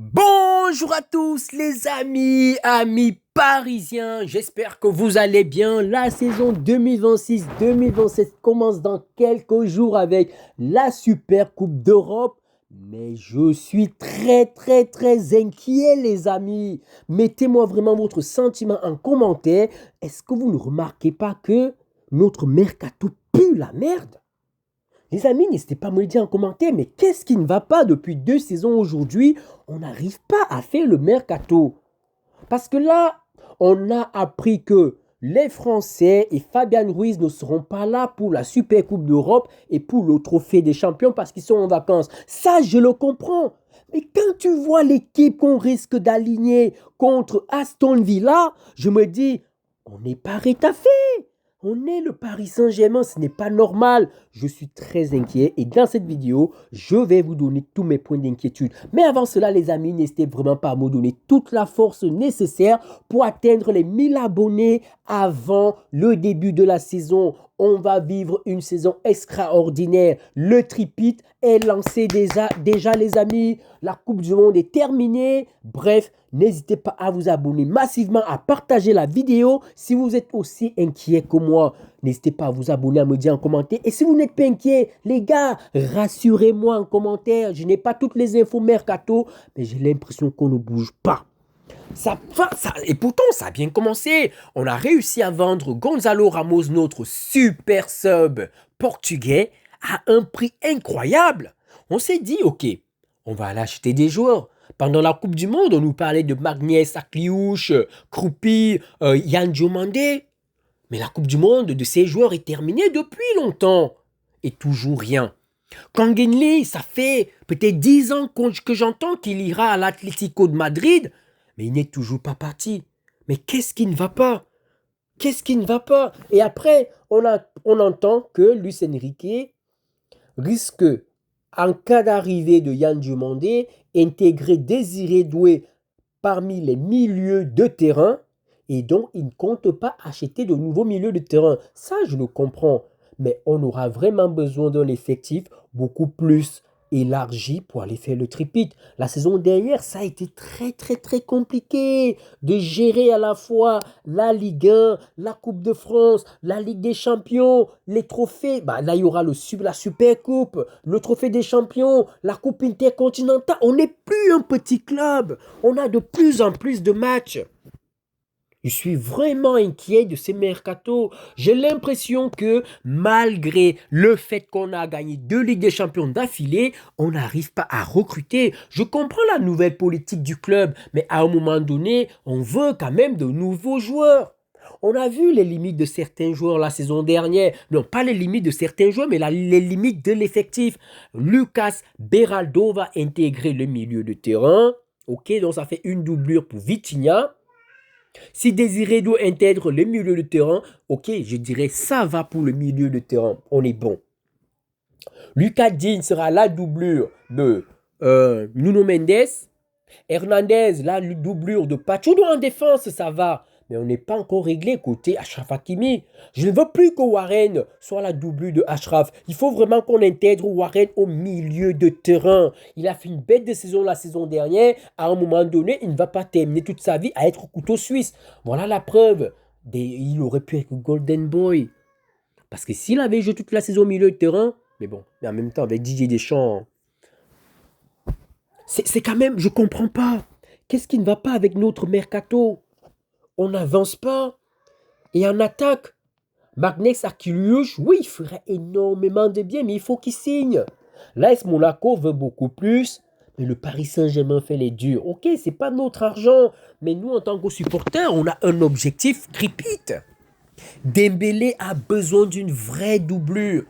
Bonjour à tous les amis parisiens, j'espère que vous allez bien. La saison 2026-2027 commence dans quelques jours avec la Super Coupe d'Europe. Mais je suis très inquiet les amis. Mettez-moi vraiment votre sentiment en commentaire. Est-ce que vous ne remarquez pas que notre mercato pue la merde? Les amis, n'hésitez pas à me le dire en commentaire, mais qu'est-ce qui ne va pas depuis 2 saisons aujourd'hui? On n'arrive pas à faire le mercato. Parce que là, on a appris que les Français et Fabian Ruiz ne seront pas là pour la Super Coupe d'Europe et pour le Trophée des Champions parce qu'ils sont en vacances. Ça, je le comprends. Mais quand tu vois l'équipe qu'on risque d'aligner contre Aston Villa, je me dis, on n'est pas rétaffé. On est le Paris Saint-Germain, ce n'est pas normal. Je suis très inquiet et dans cette vidéo, je vais vous donner tous mes points d'inquiétude. Mais avant cela, les amis, n'hésitez vraiment pas à me donner toute la force nécessaire pour atteindre les 1000 abonnés avant le début de la saison. On va vivre une saison extraordinaire. Le tripit est lancé déjà les amis. La Coupe du Monde est terminée. Bref, n'hésitez pas à vous abonner massivement, à partager la vidéo. Si vous êtes aussi inquiet que moi, n'hésitez pas à vous abonner, à me dire en commentaire. Et si vous n'êtes pas inquiet, les gars, rassurez-moi en commentaire. Je n'ai pas toutes les infos mercato, mais j'ai l'impression qu'on ne bouge pas. Et pourtant, ça a bien commencé. On a réussi à vendre Gonzalo Ramos, notre super sub portugais, à un prix incroyable. On s'est dit, ok, on va aller acheter des joueurs. Pendant la Coupe du Monde, on nous parlait de Magnès Akliouche, Kroupi, Yann Diomandé. Mais la Coupe du Monde de ces joueurs est terminée depuis longtemps. Et toujours rien. Kangenli, ça fait peut-être 10 ans que j'entends qu'il ira à l'Atlético de Madrid, mais il n'est toujours pas parti. Mais qu'est-ce qui ne va pas? Qu'est-ce qui ne va pas? Et après, on entend que Luis Enrique risque, en cas d'arrivée de Yann Diomandé, intégrer Désiré Doué parmi les milieux de terrain et donc il ne compte pas acheter de nouveaux milieux de terrain. Ça, je le comprends. Mais on aura vraiment besoin d'un effectif beaucoup plus élargi pour aller faire le tripit. La saison dernière, ça a été très compliqué de gérer à la fois la Ligue 1, la Coupe de France, la Ligue des Champions, les trophées. Là, il y aura la Super Coupe, le Trophée des Champions, la Coupe intercontinentale. On n'est plus un petit club. On a de plus en plus de matchs. Je suis vraiment inquiet de ces mercatos. J'ai l'impression que malgré le fait qu'on a gagné 2 Ligues des Champions d'affilée, on n'arrive pas à recruter. Je comprends la nouvelle politique du club, mais à un moment donné, on veut quand même de nouveaux joueurs. On a vu les limites de certains joueurs la saison dernière. Non, pas les limites de certains joueurs, mais les limites de l'effectif. Lucas Beraldo va intégrer le milieu de terrain. Ok, donc ça fait une doublure pour Vitinha. Si Désiré Doué intègre le milieu de terrain, ok, je dirais ça va pour le milieu de terrain. On est bon. Lucas Digne sera la doublure de Nuno Mendes. Hernandez, la doublure de Pachudo en défense, ça va. Mais on n'est pas encore réglé côté Achraf Hakimi. Je ne veux plus que Warren soit la doublure de Achraf. Il faut vraiment qu'on intègre Warren au milieu de terrain. Il a fait une bête de saison la saison dernière. À un moment donné, il ne va pas terminer toute sa vie à être couteau suisse. Voilà la preuve. Il aurait pu être Golden Boy. Parce que s'il avait joué toute la saison au milieu de terrain, mais bon, mais en même temps, avec Didier Deschamps, c'est quand même, je comprends pas. Qu'est-ce qui ne va pas avec notre mercato? On n'avance pas. Et en attaque, Magnès Akiliouche, oui, il ferait énormément de bien, mais il faut qu'il signe. L'AS Monaco veut beaucoup plus, mais le Paris Saint-Germain fait les durs. Ok, c'est pas notre argent, mais nous, en tant que supporters, on a un objectif tripite. Dembélé a besoin d'une vraie doublure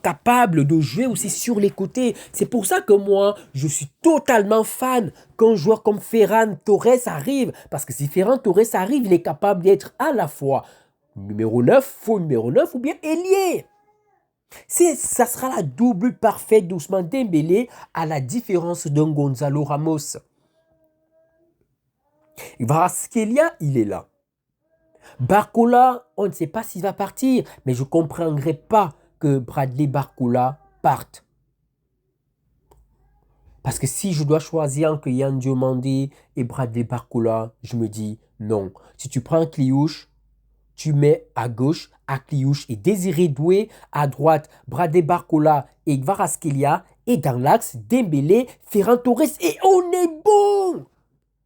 capable de jouer aussi sur les côtés. C'est pour ça que moi, je suis totalement fan qu'un joueur comme Ferran Torres arrive. Parce que si Ferran Torres arrive, il est capable d'être à la fois numéro 9, faux numéro 9 ou bien ailier. Ça sera la double parfaite d'Ousmane Dembélé à la différence d'un Gonzalo Ramos. Kvaratskhelia, il est là. Barcola, on ne sait pas s'il va partir, mais je ne comprendrais pas que Bradley Barcola parte. Parce que si je dois choisir entre Yan Diomandé et Bradley Barcola, je me dis non. Si tu prends Kliouche, tu mets à gauche Kliouche et Désiré Doué, à droite Bradley Barcola et Kvaratskhelia, et dans l'axe Dembélé, Ferran Torres, et on est bon.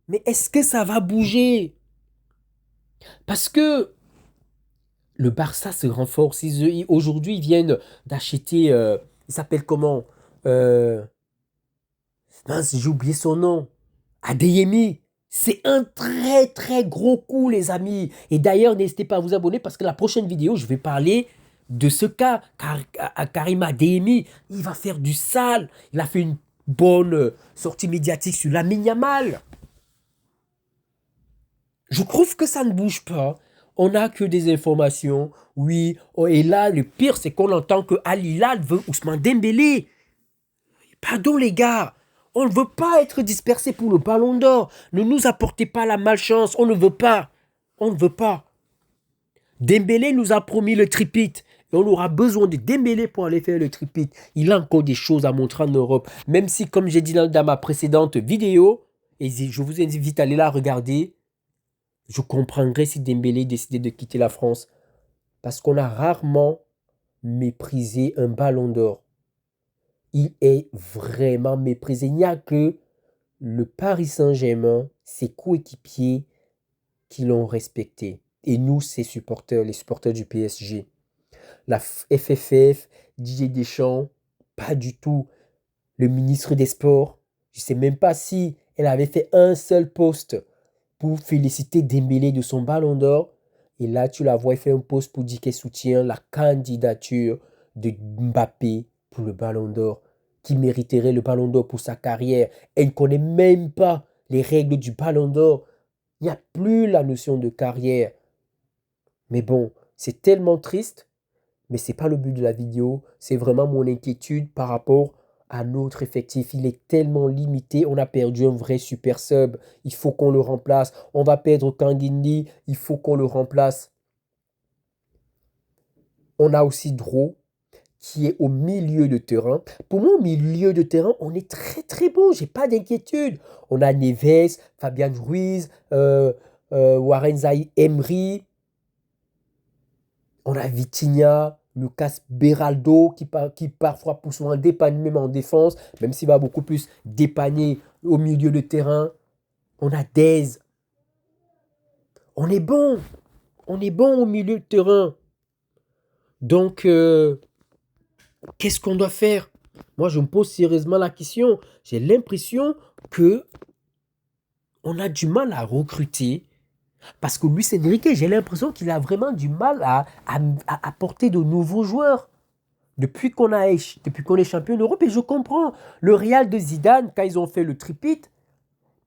Mais est-ce que ça va bouger? Parce que le Barça se renforce. Aujourd'hui, ils viennent d'acheter, il s'appelle comment? Euh, Mince, j'ai oublié son nom. Adeyemi. C'est un très très gros coup, les amis. Et d'ailleurs, n'hésitez pas à vous abonner parce que la prochaine vidéo, je vais parler de ce cas. Karim Adeyemi, il va faire du sale. Il a fait une bonne sortie médiatique sur Lamine Yamal. Je trouve que ça ne bouge pas. On n'a que des informations. Oui. Et là, le pire, c'est qu'on entend que Al Hilal veut Ousmane Dembélé. Pardon, les gars. On ne veut pas être dispersé pour le ballon d'or. Ne nous apportez pas la malchance. On ne veut pas. On ne veut pas. Dembélé nous a promis le tripit. Et on aura besoin de Dembélé pour aller faire le tripit. Il a encore des choses à montrer en Europe. Même si, comme j'ai dit dans ma précédente vidéo, et je vous invite à aller la regarder, je comprendrais si Dembélé décidait de quitter la France. Parce qu'on a rarement méprisé un ballon d'or. Il est vraiment méprisé. Il n'y a que le Paris Saint-Germain, ses coéquipiers qui l'ont respecté. Et nous, ses supporters, les supporters du PSG. La FFF, Didier Deschamps, pas du tout. Le ministre des Sports, je ne sais même pas si elle avait fait un seul post pour féliciter Dembélé de son ballon d'or. Et là, tu la vois, elle fait un post pour dire qu'elle soutient la candidature de Mbappé pour le ballon d'or, qui mériterait le ballon d'or pour sa carrière. Elle ne connaît même pas les règles du ballon d'or. Il n'y a plus la notion de carrière. Mais bon, c'est tellement triste, mais ce n'est pas le but de la vidéo. C'est vraiment mon inquiétude par rapport à notre effectif. Il est tellement limité. On a perdu un vrai super sub. Il faut qu'on le remplace. On va perdre Kanguindi. Il faut qu'on le remplace. On a aussi Dro qui est au milieu de terrain. Pour moi, au milieu de terrain, on est très très bon. J'ai pas d'inquiétude. On a Neves, Fabian Ruiz, Warren Zaïre Emery. On a Vitinha, Lucas Beraldo qui parfois pousse un dépanner même en défense, même s'il va beaucoup plus dépanner au milieu de terrain. On a Dez. On est bon. On est bon au milieu de terrain. Donc, qu'est-ce qu'on doit faire? Moi, je me pose sérieusement la question. J'ai l'impression que on a du mal à recruter. Parce que Luis Enrique, j'ai l'impression qu'il a vraiment du mal à apporter de nouveaux joueurs. Depuis qu'on est champion d'Europe, et je comprends. Le Real de Zidane, quand ils ont fait le tripit,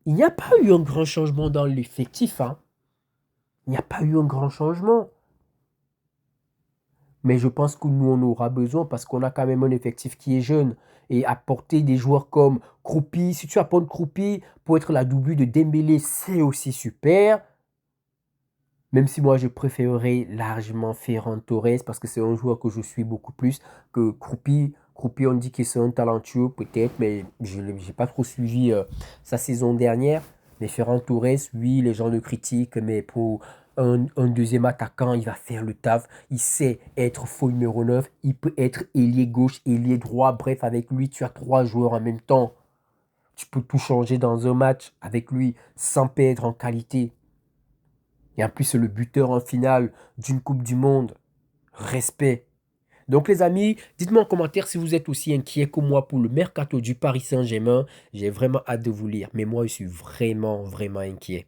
il n'y a pas eu un grand changement dans l'effectif. Hein. Il n'y a pas eu un grand changement. Mais je pense que nous, on aura besoin parce qu'on a quand même un effectif qui est jeune. Et apporter des joueurs comme Kroupi, si tu apportes Kroupi pour être la double de Dembélé, c'est aussi super. Même si moi, je préférerais largement Ferran Torres parce que c'est un joueur que je suis beaucoup plus que Kroupi. Kroupi, on dit qu'il est un talentueux peut-être, mais je n'ai pas trop suivi sa saison dernière. Mais Ferran Torres, oui, les gens le critiquent, mais pour un deuxième attaquant, il va faire le taf. Il sait être faux numéro 9. Il peut être ailier gauche, ailier droit. Bref, avec lui, tu as 3 joueurs en même temps. Tu peux tout changer dans un match avec lui sans perdre en qualité. Et en plus, c'est le buteur en finale d'une Coupe du Monde. Respect. Donc les amis, dites-moi en commentaire si vous êtes aussi inquiet que moi pour le mercato du Paris Saint-Germain. J'ai vraiment hâte de vous lire. Mais moi, je suis vraiment, vraiment inquiet.